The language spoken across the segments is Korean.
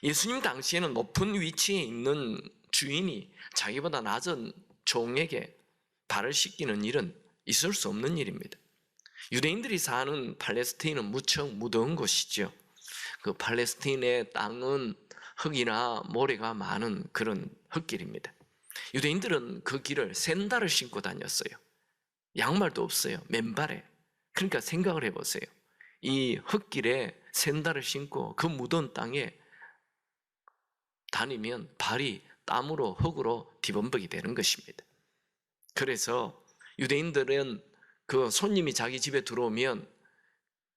예수님 당시에는 높은 위치에 있는 주인이 자기보다 낮은 종에게 발을 씻기는 일은 있을 수 없는 일입니다. 유대인들이 사는 팔레스타인은 무척 무더운 곳이죠. 그 팔레스타인의 땅은 흙이나 모래가 많은 그런 흙길입니다. 유대인들은 그 길을 샌들을 신고 다녔어요. 양말도 없어요. 맨발에. 그러니까 생각을 해보세요. 이 흙길에 샌들을 신고 그 무더운 땅에 다니면 발이 땀으로 흙으로 뒤범벅이 되는 것입니다. 그래서 유대인들은 그 손님이 자기 집에 들어오면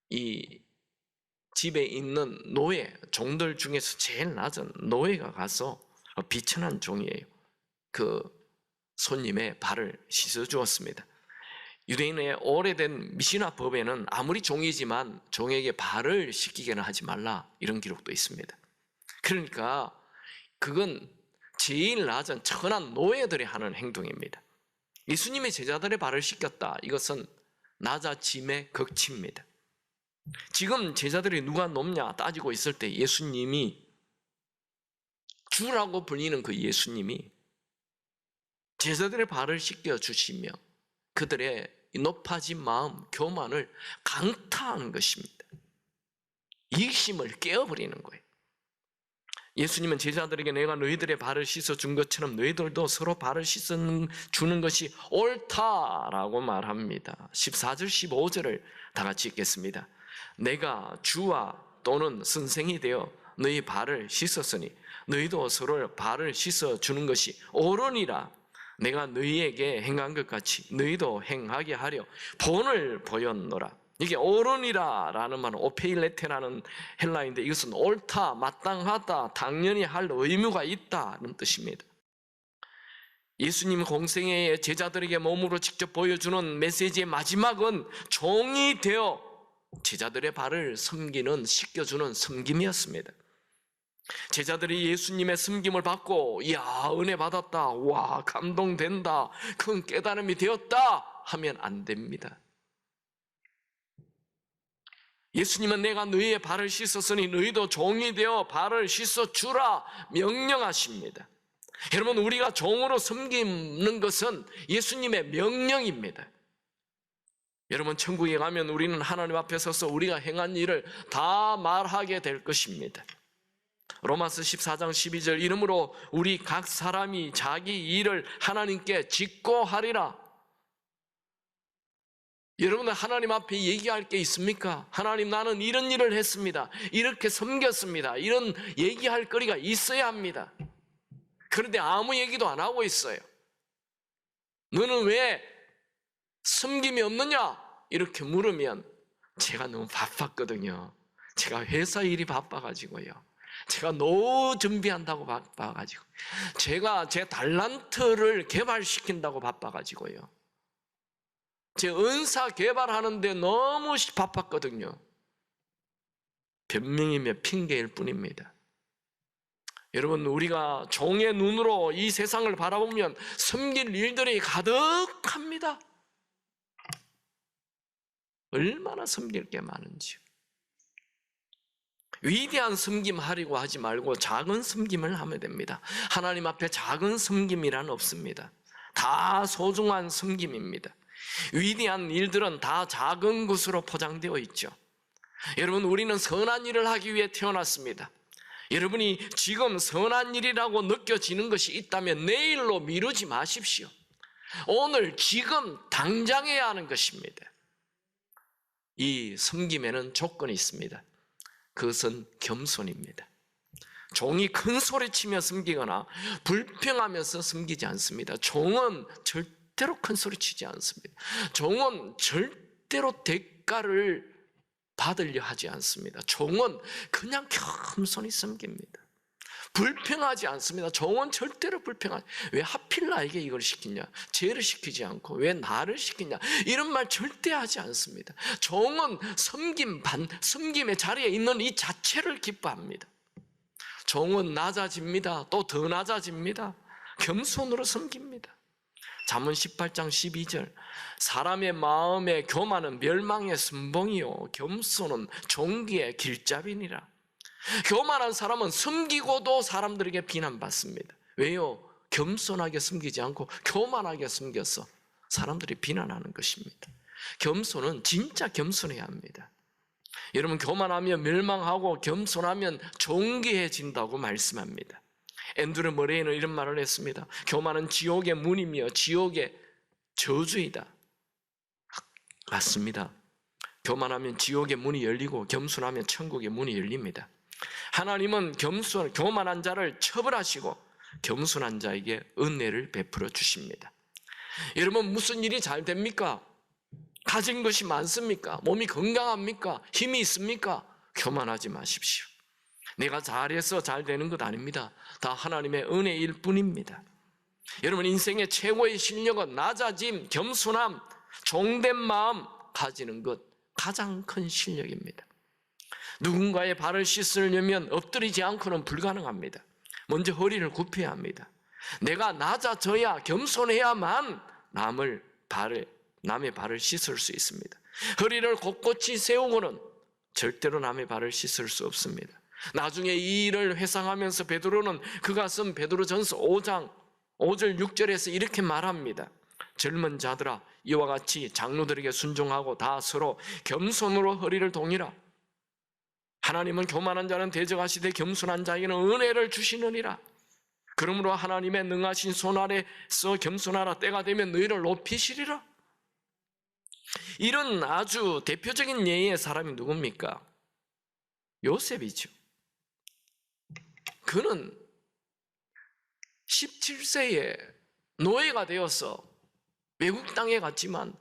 이 집에 있는 노예, 종들 중에서 제일 낮은 노예가 가서 비천한 종이에요. 그 손님의 발을 씻어 주었습니다. 유대인의 오래된 미시나 법에는 아무리 종이지만 종에게 발을 씻기게는 하지 말라 이런 기록도 있습니다. 그러니까 그건 제일 낮은 천한 노예들이 하는 행동입니다. 예수님의 제자들의 발을 씻겼다. 이것은 낮아짐의 극치입니다. 지금 제자들이 누가 높냐 따지고 있을 때 예수님이 주라고 불리는 그 예수님이 제자들의 발을 씻겨 주시며 그들의 높아진 마음, 교만을 강타하는 것입니다. 이심을 깨어버리는 거예요. 예수님은 제자들에게 내가 너희들의 발을 씻어준 것처럼 너희들도 서로 발을 씻어주는 것이 옳다라고 말합니다. 14절 15절을 다 같이 읽겠습니다. 내가 주와 또는 선생이 되어 너희 발을 씻었으니 너희도 서로 발을 씻어주는 것이 옳으니라. 내가 너희에게 행한 것 같이 너희도 행하게 하려 본을 보였노라. 이게 옳으니라 라는 말은 오페일레테라는 헬라인데 이것은 옳다, 마땅하다, 당연히 할 의무가 있다는 뜻입니다. 예수님 공생애에 제자들에게 몸으로 직접 보여주는 메시지의 마지막은 종이 되어 제자들의 발을 섬기는, 씻겨주는 섬김이었습니다. 제자들이 예수님의 섬김을 받고 이야 은혜 받았다, 와 감동된다, 큰 깨달음이 되었다 하면 안 됩니다. 예수님은 내가 너희의 발을 씻었으니 너희도 종이 되어 발을 씻어주라 명령하십니다. 여러분, 우리가 종으로 섬기는 것은 예수님의 명령입니다. 여러분, 천국에 가면 우리는 하나님 앞에 서서 우리가 행한 일을 다 말하게 될 것입니다. 로마서 14장 12절 이러므로 우리 각 사람이 자기 일을 하나님께 직고하리라. 여러분은 하나님 앞에 얘기할 게 있습니까? 하나님, 나는 이런 일을 했습니다. 이렇게 섬겼습니다. 이런 얘기할 거리가 있어야 합니다. 그런데 아무 얘기도 안 하고 있어요. 너는 왜 섬김이 없느냐? 이렇게 물으면 제가 너무 바빴거든요. 제가 회사 일이 바빠가지고요. 제가 노후 준비한다고 바빠가지고, 제가 제 달란트를 개발시킨다고 바빠가지고요. 제 은사 개발하는데 너무 바빴거든요. 변명이며 핑계일 뿐입니다. 여러분, 우리가 종의 눈으로 이 세상을 바라보면 섬길 일들이 가득합니다. 얼마나 섬길 게 많은지요. 위대한 섬김 하려고 하지 말고 작은 섬김을 하면 됩니다. 하나님 앞에 작은 섬김이란 없습니다. 다 소중한 섬김입니다. 위대한 일들은 다 작은 것으로 포장되어 있죠. 여러분, 우리는 선한 일을 하기 위해 태어났습니다. 여러분이 지금 선한 일이라고 느껴지는 것이 있다면 내일로 미루지 마십시오. 오늘 지금 당장 해야 하는 것입니다. 이 섬김에는 조건이 있습니다. 그것은 겸손입니다. 종이 큰 소리치며 섬기거나 불평하면서 섬기지 않습니다. 종은 절대로 큰 소리치지 않습니다. 종은 절대로 대가를 받으려 하지 않습니다. 종은 그냥 겸손히 섬깁니다. 불평하지 않습니다. 종은 절대로 불평하지. 왜 하필 나에게 이걸 시키냐? 쟤를 시키지 않고 왜 나를 시키냐? 이런 말 절대 하지 않습니다. 종은 섬김의 자리에 있는 이 자체를 기뻐합니다. 종은 낮아집니다. 또 더 낮아집니다. 겸손으로 섬깁니다. 잠언 18장 12절 사람의 마음의 교만은 멸망의 선봉이요 겸손은 종기의 길잡이니라. 교만한 사람은 숨기고도 사람들에게 비난받습니다. 왜요? 겸손하게 숨기지 않고 교만하게 숨겨서 사람들이 비난하는 것입니다. 겸손은 진짜 겸손해야 합니다. 여러분, 교만하면 멸망하고 겸손하면 존귀해진다고 말씀합니다. 앤드류 머레이는 이런 말을 했습니다. 교만은 지옥의 문이며 지옥의 저주이다. 맞습니다. 교만하면 지옥의 문이 열리고 겸손하면 천국의 문이 열립니다. 하나님은 교만한 자를 처벌하시고 겸손한 자에게 은혜를 베풀어 주십니다. 여러분, 무슨 일이 잘 됩니까? 가진 것이 많습니까? 몸이 건강합니까? 힘이 있습니까? 교만하지 마십시오. 내가 잘해서 잘 되는 것 아닙니다. 다 하나님의 은혜일 뿐입니다. 여러분, 인생의 최고의 실력은 낮아짐, 겸손함, 종된 마음 가지는 것, 가장 큰 실력입니다. 누군가의 발을 씻으려면 엎드리지 않고는 불가능합니다. 먼저 허리를 굽혀야 합니다. 내가 낮아져야, 겸손해야만 남의 발을 씻을 수 있습니다. 허리를 곳곳이 세우고는 절대로 남의 발을 씻을 수 없습니다. 나중에 이 일을 회상하면서 베드로는 그가 쓴 베드로전서 5장 5절 6절에서 이렇게 말합니다. 젊은 자들아, 이와 같이 장로들에게 순종하고 다 서로 겸손으로 허리를 동이라. 하나님은 교만한 자는 대적하시되 겸손한 자에게는 은혜를 주시느니라. 그러므로 하나님의 능하신 손 아래서 겸손하라. 때가 되면 너희를 높이시리라. 이런 아주 대표적인 예의 사람이 누굽니까? 요셉이죠. 그는 17세에 노예가 되어서 외국 땅에 갔지만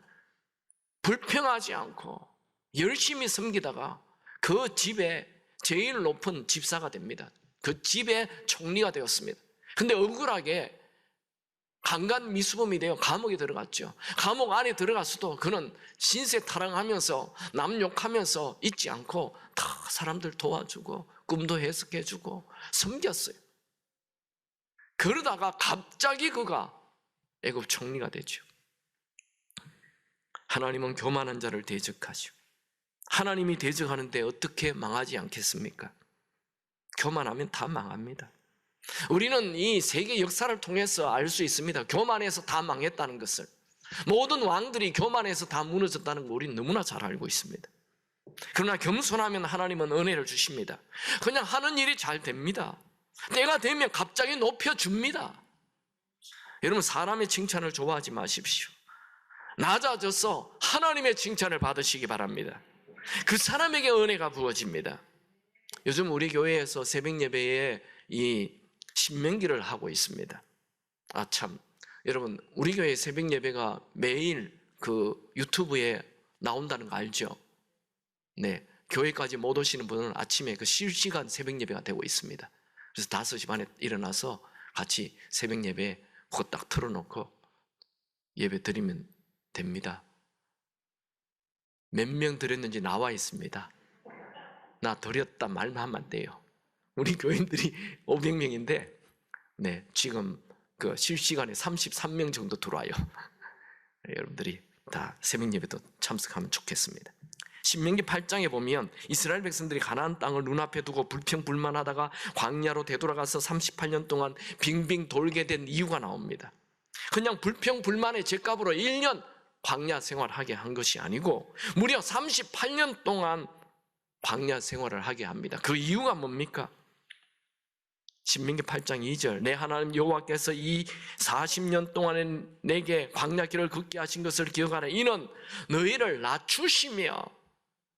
불평하지 않고 열심히 섬기다가 그 집에 제일 높은 집사가 됩니다. 그 집의 총리가 되었습니다. 근데 억울하게 강간 미수범이 되어 감옥에 들어갔죠. 감옥 안에 들어갔어도 그는 신세 타령하면서 남 욕하면서 있지 않고 다 사람들 도와주고 꿈도 해석해주고 섬겼어요. 그러다가 갑자기 그가 애굽 총리가 되죠. 하나님은 교만한 자를 대적하시고, 하나님이 대적하는데 어떻게 망하지 않겠습니까? 교만하면 다 망합니다. 우리는 이 세계 역사를 통해서 알 수 있습니다. 교만해서 다 망했다는 것을. 모든 왕들이 교만해서 다 무너졌다는 걸 우리는 너무나 잘 알고 있습니다. 그러나 겸손하면 하나님은 은혜를 주십니다. 그냥 하는 일이 잘 됩니다. 때가 되면 갑자기 높여줍니다. 여러분, 사람의 칭찬을 좋아하지 마십시오. 낮아져서 하나님의 칭찬을 받으시기 바랍니다. 그 사람에게 은혜가 부어집니다. 요즘 우리 교회에서 새벽 예배에 이 신명기를 하고 있습니다. 참, 여러분, 우리 교회 새벽 예배가 매일 그 유튜브에 나온다는 거 알죠? 네, 교회까지 못 오시는 분은 아침에 그 실시간 새벽 예배가 되고 있습니다. 그래서 5시 반에 일어나서 같이 새벽 예배 그거 딱 틀어놓고 예배 드리면 됩니다. 몇 명 드렸는지 나와 있습니다. 나 드렸다 말만 하면 안 돼요. 우리 교인들이 500명인데 네, 지금 그 실시간에 33명 정도 들어와요. 여러분들이 다 새벽 예배도 참석하면 좋겠습니다. 신명기 8장에 보면 이스라엘 백성들이 가나안 땅을 눈앞에 두고 불평불만하다가 광야로 되돌아가서 38년 동안 빙빙 돌게 된 이유가 나옵니다. 그냥 불평불만의 죗값으로 1년 광야 생활하게 한 것이 아니고 무려 38년 동안 광야 생활을 하게 합니다. 그 이유가 뭡니까? 신명기 8장 2절, 내 하나님 여호와께서 이 40년 동안에 내게 광야 길을 걷게 하신 것을 기억하라. 이는 너희를 낮추시며,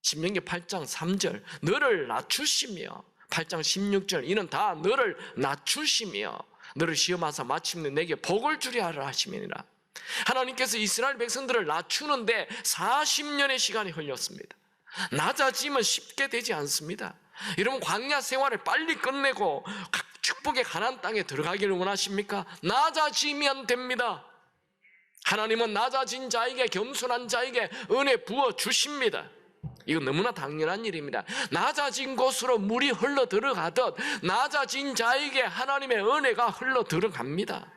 신명기 8장 3절, 너를 낮추시며, 8장 16절, 이는 다 너를 낮추시며 너를 시험하사 마침내 내게 복을 주려 하라 하시니라. 하나님께서 이스라엘 백성들을 낮추는데 40년의 시간이 흘렸습니다. 낮아지면 쉽게 되지 않습니다. 여러분, 광야 생활을 빨리 끝내고 축복의 가나안 땅에 들어가기를 원하십니까? 낮아지면 됩니다. 하나님은 낮아진 자에게, 겸손한 자에게 은혜 부어 주십니다. 이건 너무나 당연한 일입니다. 낮아진 곳으로 물이 흘러 들어가듯 낮아진 자에게 하나님의 은혜가 흘러 들어갑니다.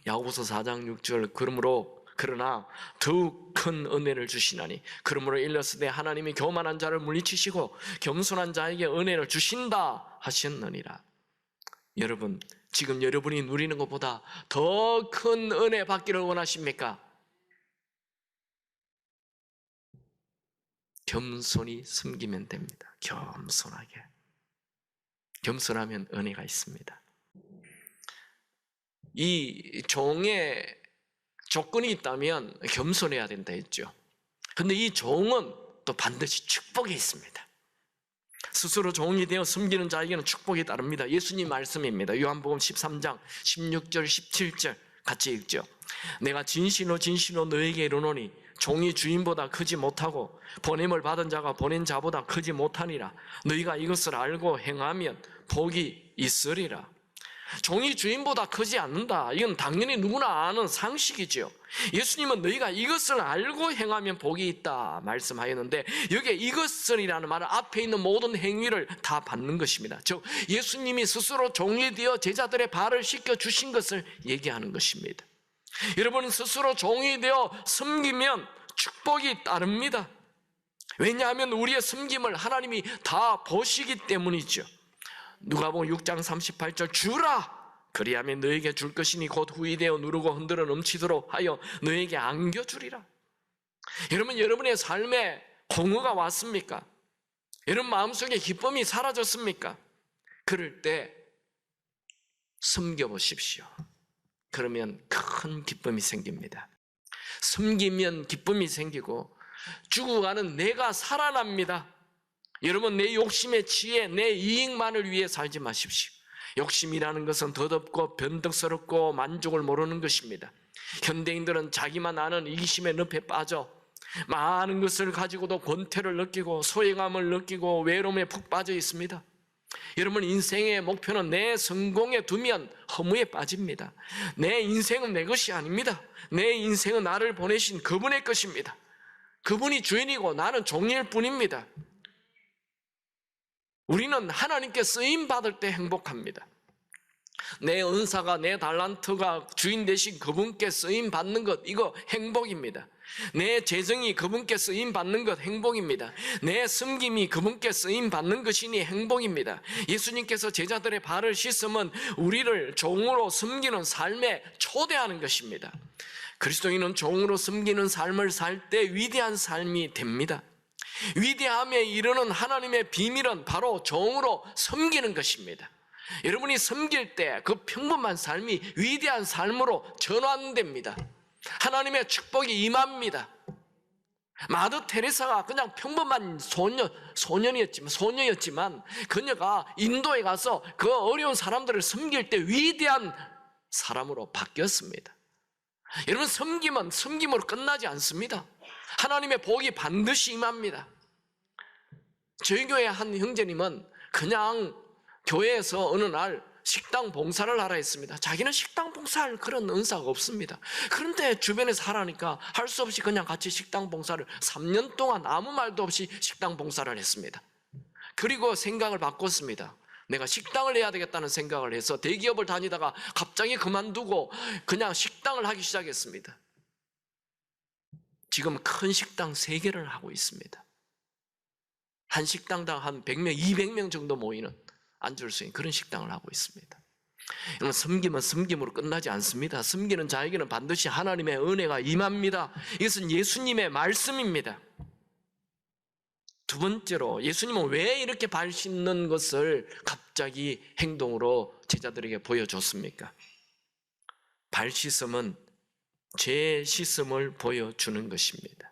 야고보서 4장 6절, 그러므로 그러나 더욱 큰 은혜를 주시나니 그러므로 일렀으되 하나님이 교만한 자를 물리치시고 겸손한 자에게 은혜를 주신다 하셨느니라. 여러분, 지금 여러분이 누리는 것보다 더 큰 은혜 받기를 원하십니까? 겸손히 섬기면 됩니다. 겸손하게. 겸손하면 은혜가 있습니다. 이 종의 조건이 있다면 겸손해야 된다 했죠. 근데 이 종은 또 반드시 축복이 있습니다. 스스로 종이 되어 섬기는 자에게는 축복이 따릅니다. 예수님 말씀입니다. 요한복음 13장 16절 17절 같이 읽죠. 내가 진실로 진실로 너에게 이르노니 종이 주인보다 크지 못하고 보냄을 받은 자가 보낸 자보다 크지 못하니라. 너희가 이것을 알고 행하면 복이 있으리라. 종이 주인보다 크지 않는다. 이건 당연히 누구나 아는 상식이죠. 예수님은 너희가 이것을 알고 행하면 복이 있다 말씀하였는데, 여기에 이것을이라는 말은 앞에 있는 모든 행위를 다 받는 것입니다. 즉 예수님이 스스로 종이 되어 제자들의 발을 씻겨 주신 것을 얘기하는 것입니다. 여러분, 스스로 종이 되어 섬기면 축복이 따릅니다. 왜냐하면 우리의 섬김을 하나님이 다 보시기 때문이죠. 누가복음 6장 38절 주라 그리하면 너에게 줄 것이니 곧 후이되어 누르고 흔들어 넘치도록 하여 너에게 안겨주리라. 여러분, 여러분의 삶에 공허가 왔습니까? 여러분 마음속에 기쁨이 사라졌습니까? 그럴 때 섬겨보십시오. 그러면 큰 기쁨이 생깁니다. 섬기면 기쁨이 생기고 죽어가는 내가 살아납니다. 여러분, 내 욕심에 취해 내 이익만을 위해 살지 마십시오. 욕심이라는 것은 더덥고 변덕스럽고 만족을 모르는 것입니다. 현대인들은 자기만 아는 이기심의 늪에 빠져 많은 것을 가지고도 권태를 느끼고 소외감을 느끼고 외로움에 푹 빠져 있습니다. 여러분, 인생의 목표는 내 성공에 두면 허무에 빠집니다. 내 인생은 내 것이 아닙니다. 내 인생은 나를 보내신 그분의 것입니다. 그분이 주인이고 나는 종일 뿐입니다. 우리는 하나님께 쓰임받을 때 행복합니다. 내 은사가, 내 달란트가 주인 되신 그분께 쓰임받는 것, 이거 행복입니다. 내 재정이 그분께 쓰임받는 것 행복입니다. 내 섬김이 그분께 쓰임받는 것이니 행복입니다. 예수님께서 제자들의 발을 씻으면 우리를 종으로 섬기는 삶에 초대하는 것입니다. 그리스도인은 종으로 섬기는 삶을 살 때 위대한 삶이 됩니다. 위대함에 이르는 하나님의 비밀은 바로 종으로 섬기는 것입니다. 여러분이 섬길 때 그 평범한 삶이 위대한 삶으로 전환됩니다. 하나님의 축복이 임합니다. 마더 테레사가 그냥 평범한 소녀였지만 그녀가 인도에 가서 그 어려운 사람들을 섬길 때 위대한 사람으로 바뀌었습니다. 여러분, 섬김은 섬김으로 끝나지 않습니다. 하나님의 복이 반드시 임합니다. 저희 교회 한 형제님은 그냥 교회에서 어느 날 식당 봉사를 하라 했습니다. 자기는 식당 봉사할 그런 은사가 없습니다. 그런데 주변에서 하라니까 할 수 없이 그냥 같이 식당 봉사를 3년 동안 아무 말도 없이 식당 봉사를 했습니다. 그리고 생각을 바꿨습니다. 내가 식당을 해야 되겠다는 생각을 해서 대기업을 다니다가 갑자기 그만두고 그냥 식당을 하기 시작했습니다. 지금 큰 식당 3개를 하고 있습니다. 한 식당당 한 100명, 200명 정도 모이는 앉을 수 있는 그런 식당을 하고 있습니다. 여러분, 섬김은 섬김으로 끝나지 않습니다. 섬기는 자에게는 반드시 하나님의 은혜가 임합니다. 이것은 예수님의 말씀입니다. 두 번째로, 예수님은 왜 이렇게 발 씻는 것을 갑자기 행동으로 제자들에게 보여줬습니까? 발 씻음은 죄 씻음을 보여주는 것입니다.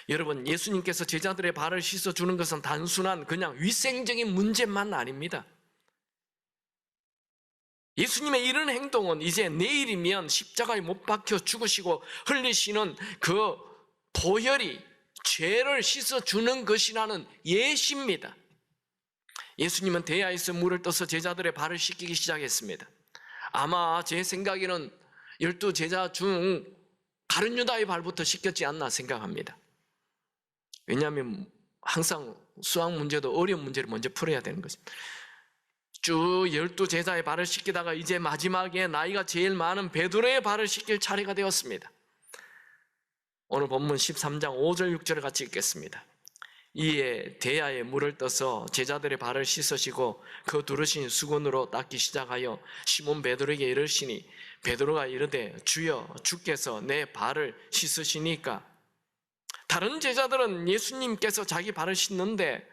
여러분, 예수님께서 제자들의 발을 씻어주는 것은 단순한 그냥 위생적인 문제만 아닙니다. 예수님의 이런 행동은 이제 내일이면 십자가에 못 박혀 죽으시고 흘리시는 그 보혈이 죄를 씻어주는 것이라는 예시입니다. 예수님은 대야에서 물을 떠서 제자들의 발을 씻기기 시작했습니다. 아마 제 생각에는 12제자 중 다른 유다의 발부터 씻겼지 않나 생각합니다. 왜냐하면 항상 수학 문제도 어려운 문제를 먼저 풀어야 되는 것입니다. 쭉 12제자의 발을 씻기다가 이제 마지막에 나이가 제일 많은 베드로의 발을 씻길 차례가 되었습니다. 오늘 본문 13장 5절 6절을 같이 읽겠습니다. 이에 대야에 물을 떠서 제자들의 발을 씻으시고 그 두르신 수건으로 닦기 시작하여 시몬 베드로에게 이르시니 베드로가 이르되 주여 주께서 내 발을 씻으시니까. 다른 제자들은 예수님께서 자기 발을 씻는데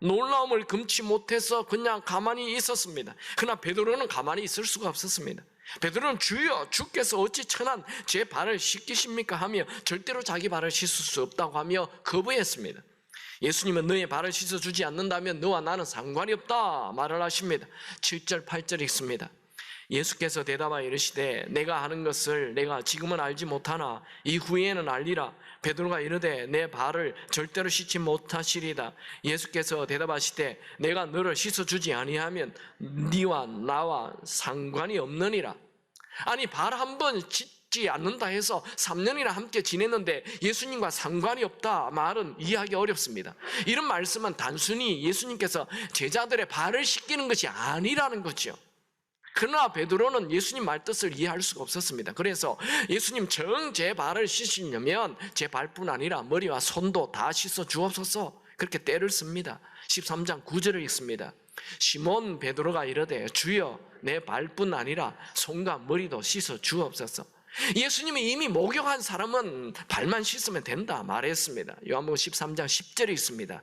놀라움을 금치 못해서 그냥 가만히 있었습니다. 그러나 베드로는 가만히 있을 수가 없었습니다. 베드로는 주여 주께서 어찌 천한 제 발을 씻기십니까 하며 절대로 자기 발을 씻을 수 없다고 하며 거부했습니다. 예수님은 너의 발을 씻어주지 않는다면 너와 나는 상관이 없다 말을 하십니다. 7절 8절 읽습니다. 예수께서 대답하여 이르시되 내가 하는 것을 내가 지금은 알지 못하나 이후에는 알리라. 베드로가 이르되 내 발을 절대로 씻지 못하시리다. 예수께서 대답하시되 내가 너를 씻어주지 아니하면 네와 나와 상관이 없느니라. 아니 발 한 번 씻지 않는다 해서 3년이나 함께 지냈는데 예수님과 상관이 없다 말은 이해하기 어렵습니다. 이런 말씀은 단순히 예수님께서 제자들의 발을 씻기는 것이 아니라는 거죠. 그러나 베드로는 예수님 말뜻을 이해할 수가 없었습니다. 그래서 예수님 정 제 발을 씻으려면 제 발뿐 아니라 머리와 손도 다 씻어 주옵소서 그렇게 때를 씁니다. 13장 9절을 읽습니다. 시몬 베드로가 이르되 주여 내 발뿐 아니라 손과 머리도 씻어 주옵소서. 예수님이 이미 목욕한 사람은 발만 씻으면 된다 말했습니다. 요한복음 13장 10절에 있습니다.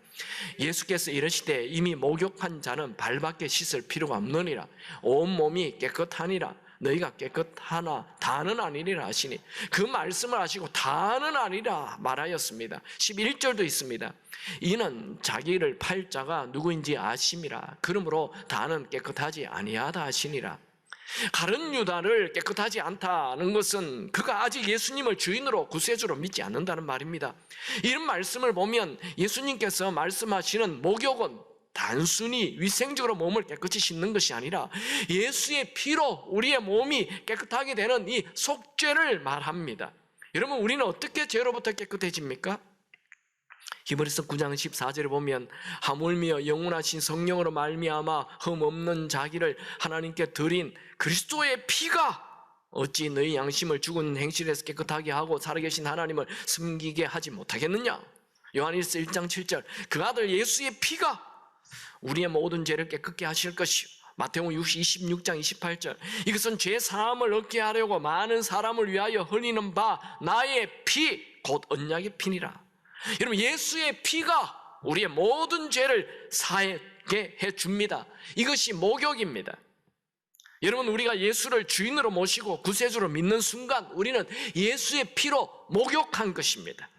예수께서 이르시되 이미 목욕한 자는 발밖에 씻을 필요가 없느니라. 온 몸이 깨끗하니라. 너희가 깨끗하나 다는 아니리라 하시니 그 말씀을 하시고 다는 아니라 말하였습니다. 11절도 있습니다. 이는 자기를 팔 자가 누구인지 아심이라. 그러므로 다는 깨끗하지 아니하다 하시니라. 가룟 유다를 깨끗하지 않다는 것은 그가 아직 예수님을 주인으로 구세주로 믿지 않는다는 말입니다. 이런 말씀을 보면 예수님께서 말씀하시는 목욕은 단순히 위생적으로 몸을 깨끗이 씻는 것이 아니라 예수의 피로 우리의 몸이 깨끗하게 되는 이 속죄를 말합니다. 여러분 우리는 어떻게 죄로부터 깨끗해집니까? 히브리서 9장 14절에 보면 하물며 영원하신 성령으로 말미암아 흠없는 자기를 하나님께 드린 그리스도의 피가 어찌 너희 양심을 죽은 행실에서 깨끗하게 하고 살아계신 하나님을 숨기게 하지 못하겠느냐. 요한일서 1장 7절 그 아들 예수의 피가 우리의 모든 죄를 깨끗게 하실 것이요. 마태복음 26장 28절 이것은 죄 사함을 얻게 하려고 많은 사람을 위하여 흘리는 바 나의 피 곧 언약의 피니라. 여러분 예수의 피가 우리의 모든 죄를 사하게 해줍니다. 이것이 목욕입니다. 여러분 우리가 예수를 주인으로 모시고 구세주로 믿는 순간 우리는 예수의 피로 목욕한 것입니다.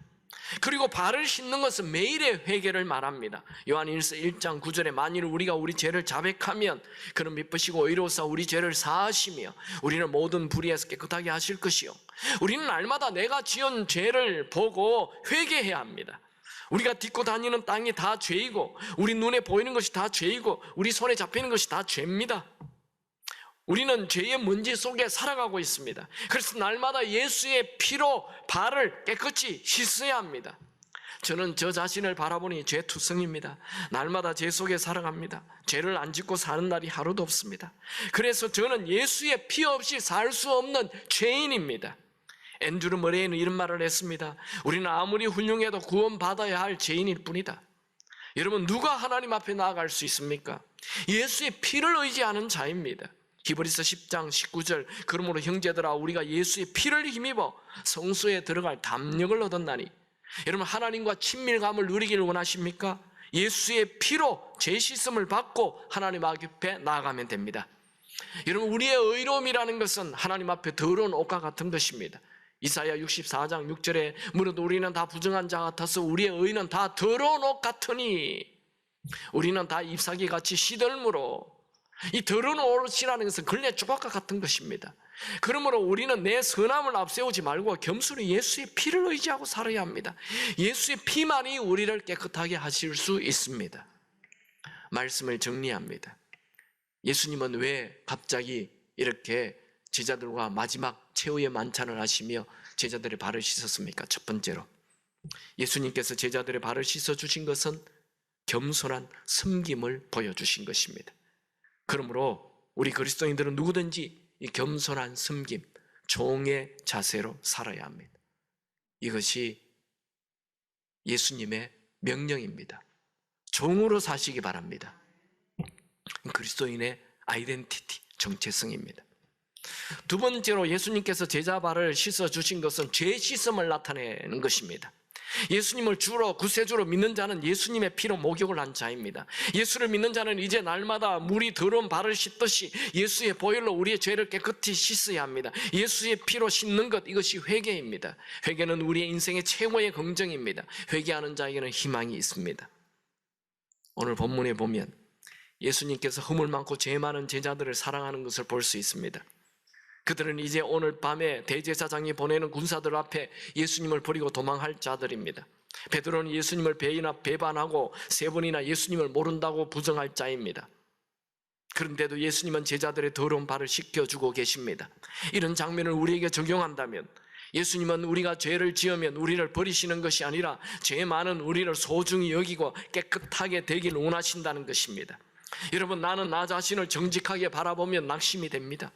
그리고 발을 씻는 것은 매일의 회개를 말합니다. 요한일서 1장 9절에 만일 우리가 우리 죄를 자백하면 그는 미쁘시고 의로우사 우리 죄를 사하시며 우리는 모든 불의에서 깨끗하게 하실 것이요. 우리는 날마다 내가 지은 죄를 보고 회개해야 합니다. 우리가 딛고 다니는 땅이 다 죄이고 우리 눈에 보이는 것이 다 죄이고 우리 손에 잡히는 것이 다 죄입니다. 우리는 죄의 먼지 속에 살아가고 있습니다. 그래서 날마다 예수의 피로 발을 깨끗이 씻어야 합니다. 저는 저 자신을 바라보니 죄투성입니다. 날마다 죄 속에 살아갑니다. 죄를 안 짓고 사는 날이 하루도 없습니다. 그래서 저는 예수의 피 없이 살 수 없는 죄인입니다. 앤드루 머레이는 이런 말을 했습니다. 우리는 아무리 훌륭해도 구원받아야 할 죄인일 뿐이다. 여러분 누가 하나님 앞에 나아갈 수 있습니까? 예수의 피를 의지하는 자입니다. 히브리서 10장 19절 그러므로 형제들아 우리가 예수의 피를 힘입어 성소에 들어갈 담력을 얻었나니. 여러분 하나님과 친밀감을 누리기를 원하십니까? 예수의 피로 죄 씻음을 받고 하나님 앞에 나아가면 됩니다. 여러분 우리의 의로움이라는 것은 하나님 앞에 더러운 옷과 같은 것입니다. 이사야 64장 6절에 무릇 우리는 다 부정한 자 같아서 우리의 의는 다 더러운 옷 같으니 우리는 다 잎사귀같이 시들므로. 이 더러운 옷이라는 것은 걸레 조각과 같은 것입니다. 그러므로 우리는 내 선함을 앞세우지 말고 겸손히 예수의 피를 의지하고 살아야 합니다. 예수의 피만이 우리를 깨끗하게 하실 수 있습니다. 말씀을 정리합니다. 예수님은 왜 갑자기 이렇게 제자들과 마지막 최후의 만찬을 하시며 제자들의 발을 씻었습니까? 첫 번째로 예수님께서 제자들의 발을 씻어주신 것은 겸손한 섬김을 보여주신 것입니다. 그러므로 우리 그리스도인들은 누구든지 이 겸손한 섬김, 종의 자세로 살아야 합니다. 이것이 예수님의 명령입니다. 종으로 사시기 바랍니다. 그리스도인의 아이덴티티, 정체성입니다. 두 번째로 예수님께서 제자 발을 씻어주신 것은 죄 씻음을 나타내는 것입니다. 예수님을 주로 구세주로 믿는 자는 예수님의 피로 목욕을 한 자입니다. 예수를 믿는 자는 이제 날마다 물이 더러운 발을 씻듯이 예수의 보혈로 우리의 죄를 깨끗이 씻어야 합니다. 예수의 피로 씻는 것, 이것이 회개입니다. 회개는 우리의 인생의 최고의 긍정입니다. 회개하는 자에게는 희망이 있습니다. 오늘 본문에 보면 예수님께서 허물 많고 죄 많은 제자들을 사랑하는 것을 볼 수 있습니다. 그들은 이제 오늘 밤에 대제사장이 보내는 군사들 앞에 예수님을 버리고 도망할 자들입니다. 베드로는 예수님을 배반하고 3번이나 예수님을 모른다고 부정할 자입니다. 그런데도 예수님은 제자들의 더러운 발을 씻겨주고 계십니다. 이런 장면을 우리에게 적용한다면 예수님은 우리가 죄를 지으면 우리를 버리시는 것이 아니라 죄 많은 우리를 소중히 여기고 깨끗하게 되길 원하신다는 것입니다. 여러분, 나는 나 자신을 정직하게 바라보면 낙심이 됩니다.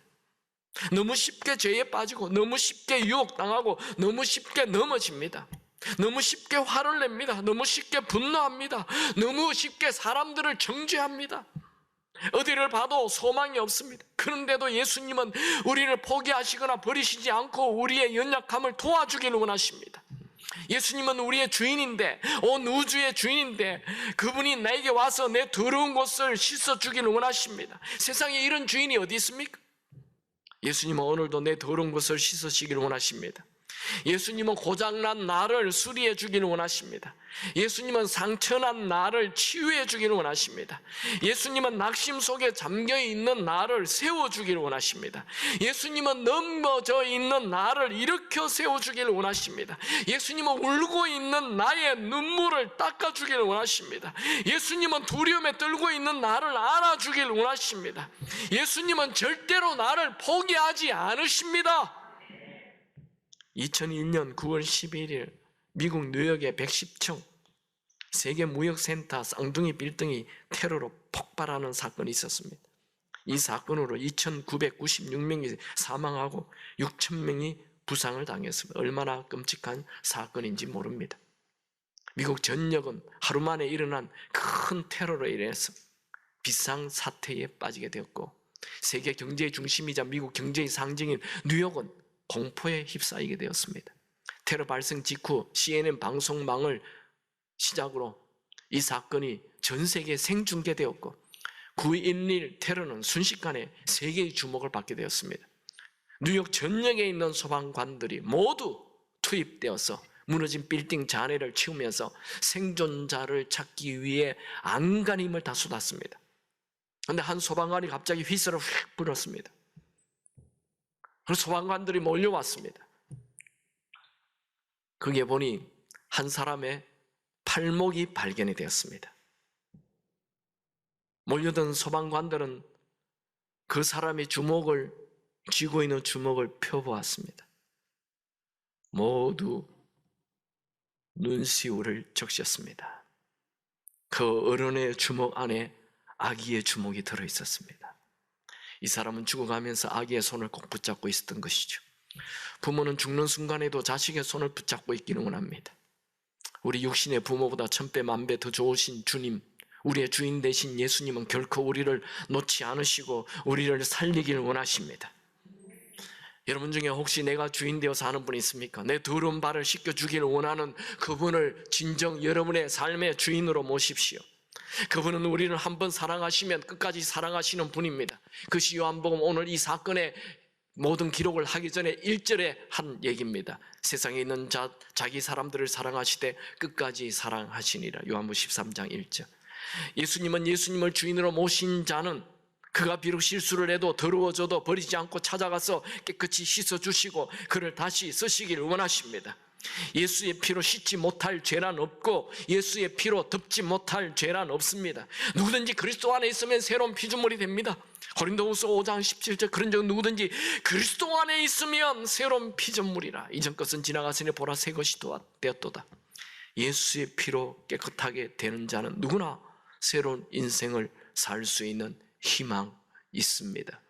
너무 쉽게 죄에 빠지고 너무 쉽게 유혹당하고 너무 쉽게 넘어집니다. 너무 쉽게 화를 냅니다. 너무 쉽게 분노합니다. 너무 쉽게 사람들을 정죄합니다. 어디를 봐도 소망이 없습니다. 그런데도 예수님은 우리를 포기하시거나 버리시지 않고 우리의 연약함을 도와주기를 원하십니다. 예수님은 우리의 주인인데, 온 우주의 주인인데 그분이 나에게 와서 내 더러운 것을 씻어주기를 원하십니다. 세상에 이런 주인이 어디 있습니까? 예수님은 오늘도 내 더러운 것을 씻으시기를 원하십니다. 예수님은 고장난 나를 수리해 주기를 원하십니다. 예수님은 상처난 나를 치유해 주기를 원하십니다. 예수님은 낙심 속에 잠겨있는 나를 세워주기를 원하십니다. 예수님은 넘어져 있는 나를 일으켜 세워주기를 원하십니다. 예수님은 울고 있는 나의 눈물을 닦아주기를 원하십니다. 예수님은 두려움에 떨고 있는 나를 안아주기를 원하십니다. 예수님은 절대로 나를 포기하지 않으십니다. 2001년 9월 11일 미국 뉴욕의 110층 세계무역센터 쌍둥이 빌딩이 테러로 폭발하는 사건이 있었습니다. 이 사건으로 2,996명이 사망하고 6,000명이 부상을 당했습니다. 얼마나 끔찍한 사건인지 모릅니다. 미국 전역은 하루 만에 일어난 큰 테러로 인해서 비상사태에 빠지게 되었고, 세계 경제의 중심이자 미국 경제의 상징인 뉴욕은 공포에 휩싸이게 되었습니다. 테러 발생 직후 CNN 방송망을 시작으로 이 사건이 전 세계에 생중계되었고 9.11 테러는 순식간에 세계의 주목을 받게 되었습니다. 뉴욕 전역에 있는 소방관들이 모두 투입되어서 무너진 빌딩 잔해를 치우면서 생존자를 찾기 위해 안간힘을 다 쏟았습니다. 그런데 한 소방관이 갑자기 휘슬을 휙 불었습니다. 그래서 소방관들이 몰려왔습니다. 그게 보니 한 사람의 팔목이 발견이 되었습니다. 몰려든 소방관들은 그 사람의 주먹을 쥐고 있는 주먹을 펴보았습니다. 모두 눈시울을 적셨습니다. 그 어른의 주먹 안에 아기의 주먹이 들어있었습니다. 이 사람은 죽어가면서 아기의 손을 꼭 붙잡고 있었던 것이죠. 부모는 죽는 순간에도 자식의 손을 붙잡고 있기를 원합니다. 우리 육신의 부모보다 1000배 만배 더 좋으신 주님, 우리의 주인 되신 예수님은 결코 우리를 놓지 않으시고 우리를 살리기를 원하십니다. 여러분 중에 혹시 내가 주인 되어서 하는 분이 있습니까? 내 더러운 발을 씻겨주기를 원하는 그분을 진정 여러분의 삶의 주인으로 모십시오. 그분은 우리를 한번 사랑하시면 끝까지 사랑하시는 분입니다. 그것이 요한복음 오늘 이 사건의 모든 기록을 하기 전에 1절에 한 얘기입니다. 세상에 있는 자기 사람들을 사랑하시되 끝까지 사랑하시니라. 요한복음 13장 1절. 예수님은 예수님을 주인으로 모신 자는 그가 비록 실수를 해도 더러워져도 버리지 않고 찾아가서 깨끗이 씻어주시고 그를 다시 쓰시기를 원하십니다. 예수의 피로 씻지 못할 죄란 없고 예수의 피로 덮지 못할 죄란 없습니다. 누구든지 그리스도 안에 있으면 새로운 피조물이 됩니다. 고린도후서 5장 17절 그런 적 누구든지 그리스도 안에 있으면 새로운 피조물이라. 이전 것은 지나갔으니 보라 새 것이 되었도다. 예수의 피로 깨끗하게 되는 자는 누구나 새로운 인생을 살 수 있는 희망 있습니다.